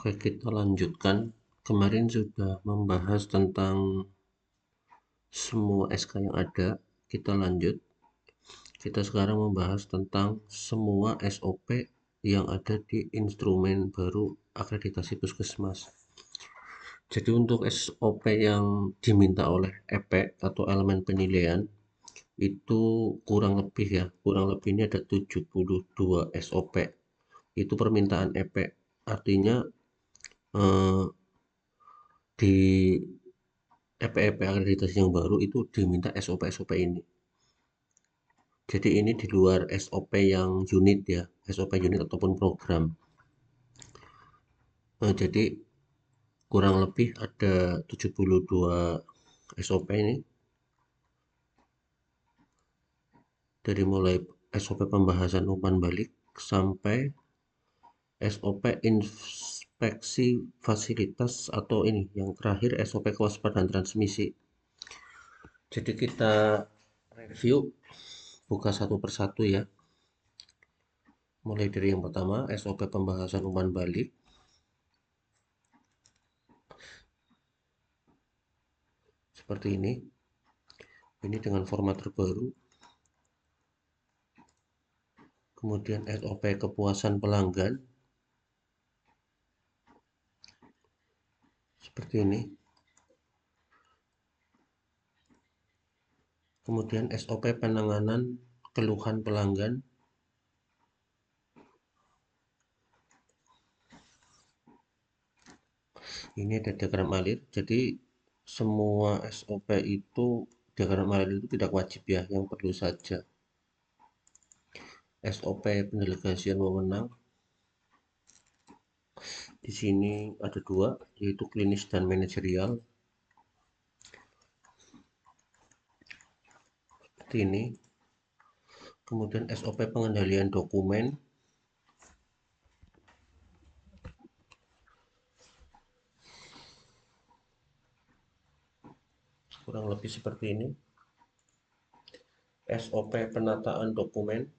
Oke, kita lanjutkan. Kemarin sudah membahas tentang semua SK yang ada. Kita lanjut. Kita sekarang membahas tentang semua SOP yang ada di instrumen baru akreditasi puskesmas. Jadi untuk SOP yang diminta oleh EP atau elemen penilaian itu kurang lebih ya, kurang lebih ini ada 72 SOP. Itu permintaan EP. Artinya eh, di EP-EP akreditasi yang baru itu diminta SOP-SOP ini. Jadi ini di luar SOP yang unit ya, SOP unit ataupun program. Jadi kurang lebih ada 72 SOP ini, dari mulai SOP pembahasan umpan balik sampai SOP inspeksi fasilitas atau ini yang terakhir SOP kewaspadaan transmisi. Jadi kita review, buka satu persatu ya. Mulai dari yang pertama, SOP pembahasan umpan balik. Seperti ini. Ini dengan format terbaru. Kemudian SOP kepuasan pelanggan. Seperti ini. Kemudian SOP penanganan keluhan pelanggan. Ini ada diagram alir. Jadi semua SOP itu, diagram alir itu tidak wajib ya, yang perlu saja SOP pendelegasian wewenang. Di sini ada dua, yaitu klinis dan manajerial. Seperti ini. Kemudian SOP pengendalian dokumen. Kurang lebih seperti ini. SOP penataan dokumen.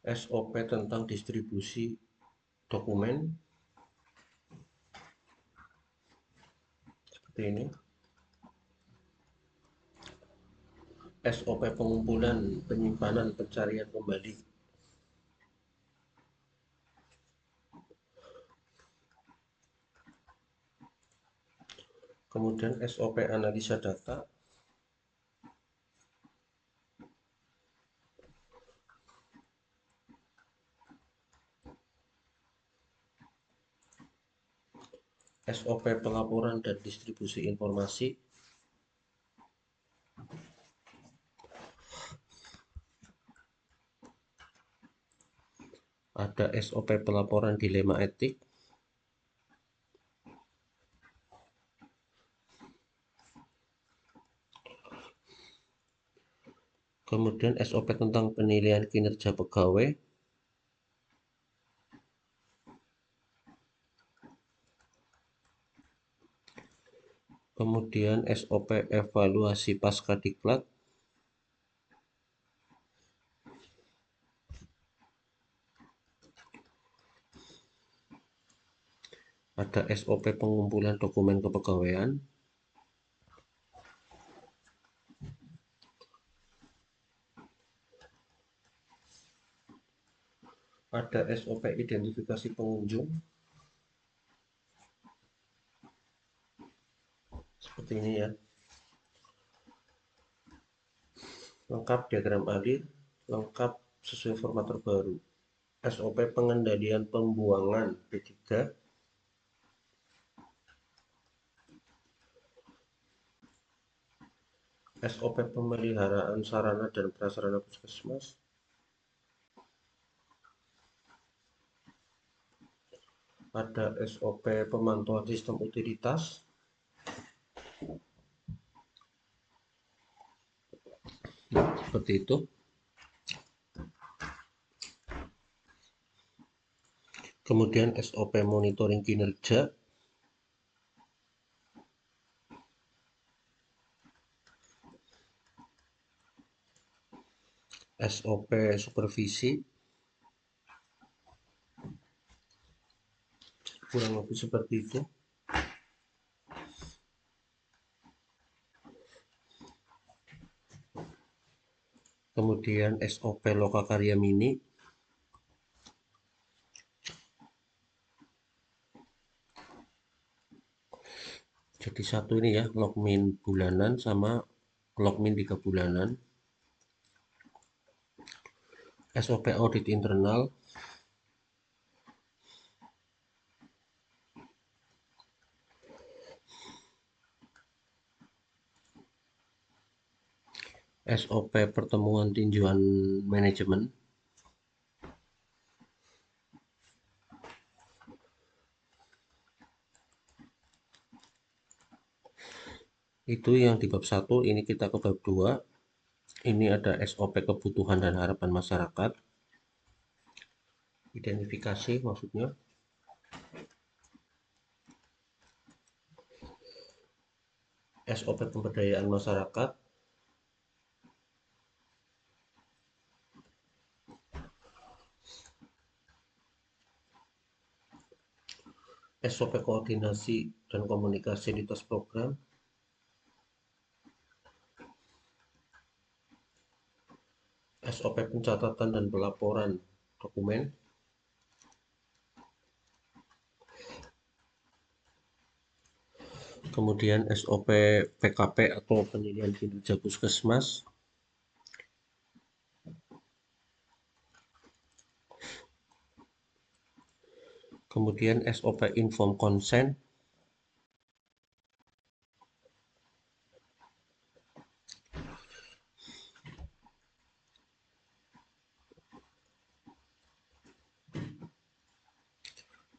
SOP tentang distribusi dokumen. Seperti ini. SOP pengumpulan, penyimpanan, pencarian kembali. Kemudian SOP analisa data. SOP pelaporan dan distribusi informasi. Ada SOP pelaporan dilema etik. Kemudian SOP tentang penilaian kinerja pegawai. Kemudian SOP evaluasi pasca diklat. Ada SOP pengumpulan dokumen kepegawaian. Ada SOP identifikasi pengunjung. Seperti ini ya. Lengkap diagram alir, lengkap sesuai format terbaru. SOP pengendalian pembuangan B3. SOP pemeliharaan sarana dan prasarana puskesmas. Ada SOP pemantauan sistem utilitas. Nah, seperti itu. Kemudian SOP monitoring kinerja. SOP supervisi, kurang lebih seperti itu. Kemudian SOP Lokakarya Mini, jadi satu ini ya, logmin bulanan sama logmin 3 bulanan. SOP audit internal, SOP pertemuan tinjauan manajemen, itu yang di bab 1. Ini kita ke bab 2. Ini ada SOP kebutuhan dan harapan masyarakat, identifikasi maksudnya. SOP pemberdayaan masyarakat, SOP koordinasi dan komunikasi lintas program, SOP pencatatan dan pelaporan dokumen, kemudian SOP PKP atau penilaian kinerja puskesmas, kemudian SOP inform consent,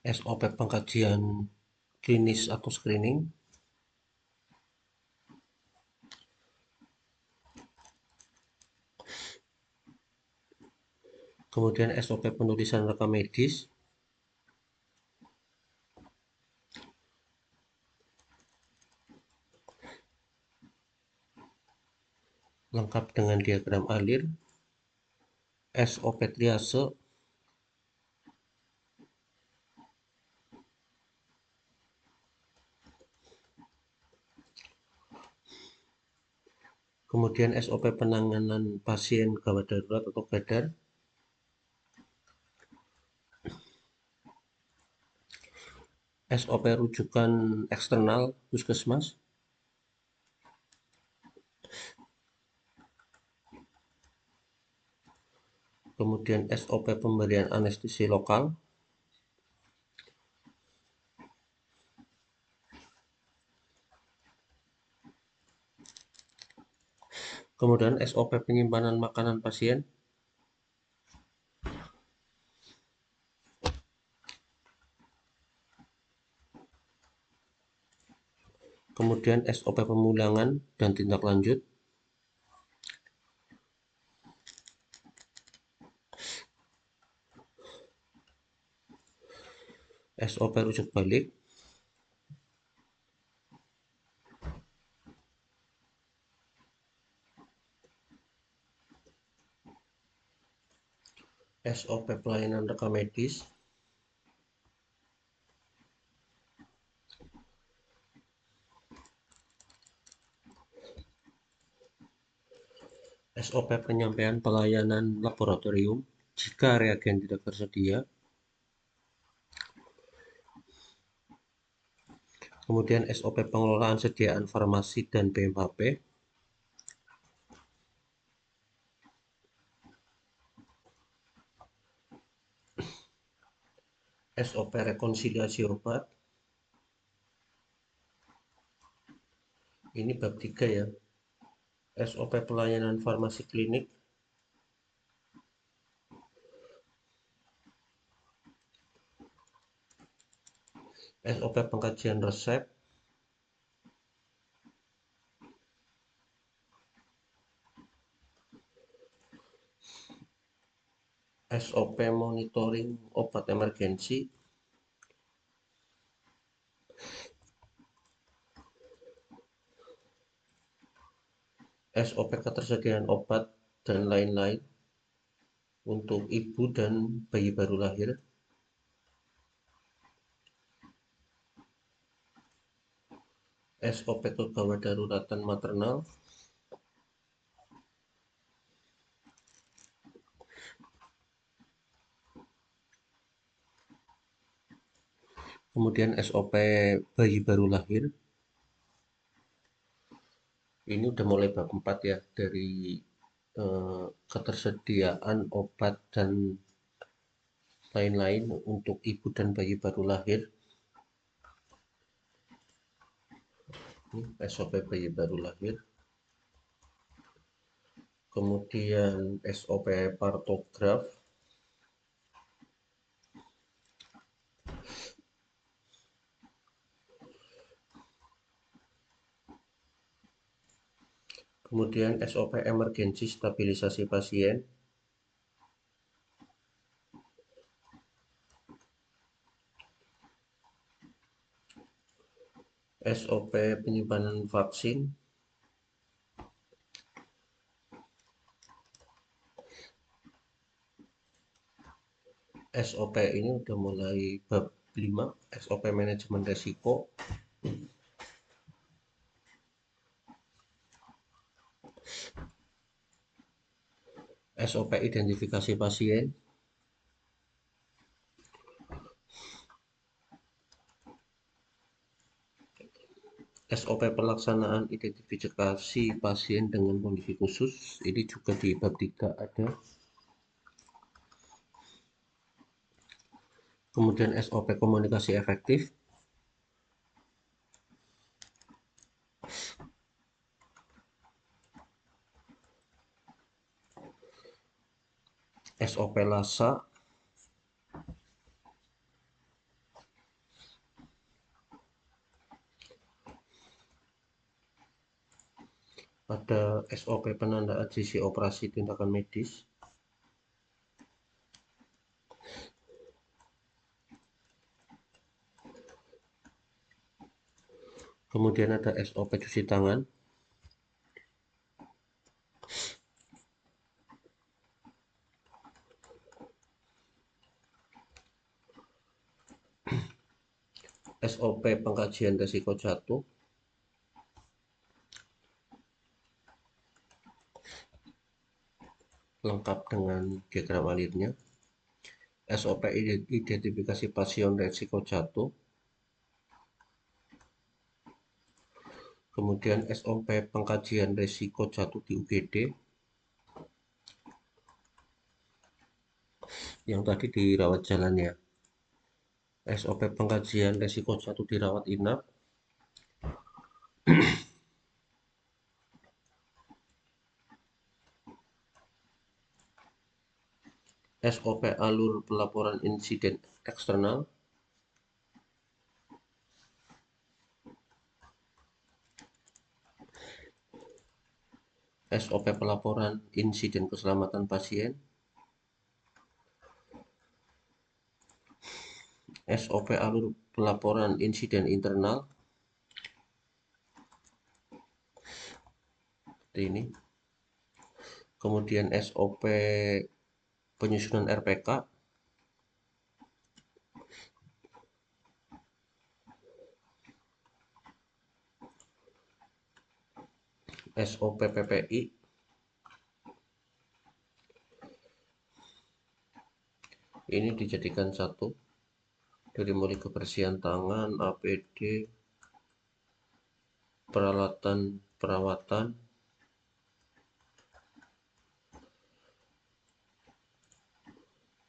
SOP pengkajian klinis atau screening, kemudian SOP penulisan rekam medis, lengkap dengan diagram alir, SOP triase, kemudian SOP penanganan pasien gawat darurat atau GADAR, SOP rujukan eksternal puskesmas, kemudian SOP pemberian anestesi lokal, kemudian SOP penyimpanan makanan pasien, kemudian SOP pemulangan dan tindak lanjut, SOP rujuk balik, SOP pelayanan rekam medis, SOP penyampaian pelayanan laboratorium jika reagen tidak tersedia, kemudian SOP pengelolaan sediaan farmasi dan BMHP, SOP rekonsiliasi obat, ini bab 3 ya, SOP pelayanan farmasi klinik, SOP pengkajian resep, SOP monitoring obat emergensi, SOP ketersediaan obat, dan lain-lain. untuk ibu dan bayi baru lahir. SOP kegawat daruratan maternal. Kemudian SOP bayi baru lahir. Ini udah mulai bab 4 ya, dari ketersediaan obat dan lain-lain untuk ibu dan bayi baru lahir. Ini SOP bayi baru lahir. Kemudian SOP partograf. Kemudian SOP emergensi stabilisasi pasien. SOP penyimpanan vaksin. SOP ini udah mulai bab 5, SOP manajemen resiko. SOP identifikasi pasien. SOP pelaksanaan identifikasi pasien dengan kondisi khusus, ini juga di bab 3 ada. Kemudian SOP komunikasi efektif. SOP LASA. Ada SOP penandaan sisi operasi tindakan medis. Kemudian ada SOP cuci tangan. SOP pengkajian risiko jatuh. Lengkap dengan diagram alirnya. SOP identifikasi pasien risiko jatuh. Kemudian SOP pengkajian risiko jatuh di UGD. Yang tadi dirawat jalan ya. SOP pengkajian risiko jatuh dirawat inap. SOP alur pelaporan insiden eksternal. SOP pelaporan insiden keselamatan pasien. SOP alur pelaporan insiden internal. Seperti ini. Kemudian SOP penyusunan RPK. SOP PPI. Ini dijadikan satu, dari mulai kebersihan tangan, APD, peralatan perawatan,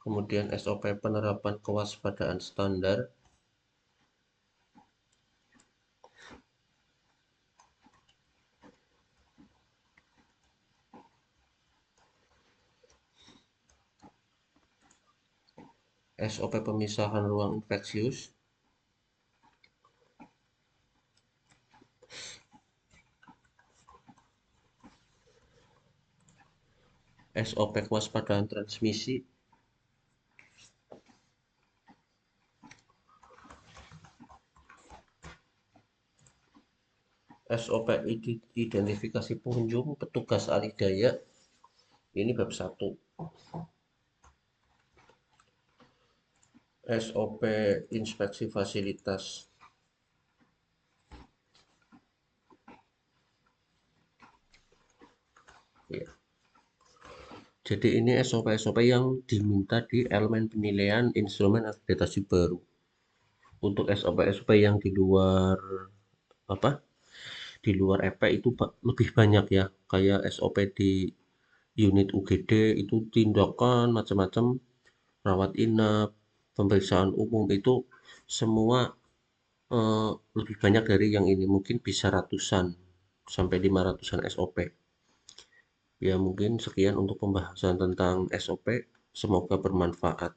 kemudian SOP penerapan kewaspadaan standar, SOP pemisahan ruang infeksius, SOP kewaspadaan transmisi, SOP identifikasi pengunjung petugas alih daya. Ini bab 1. SOP inspeksi fasilitas. Ya. Jadi ini SOP-SOP yang diminta di elemen penilaian instrumen akreditasi baru. Untuk SOP-SOP yang di luar apa? Di luar EP itu lebih banyak ya. Kayak SOP di unit UGD itu tindakan macam-macam, rawat inap, pemeriksaan umum itu semua lebih banyak dari yang ini. Mungkin bisa ratusan sampai 500-an SOP. Ya mungkin sekian untuk pembahasan tentang SOP. Semoga bermanfaat.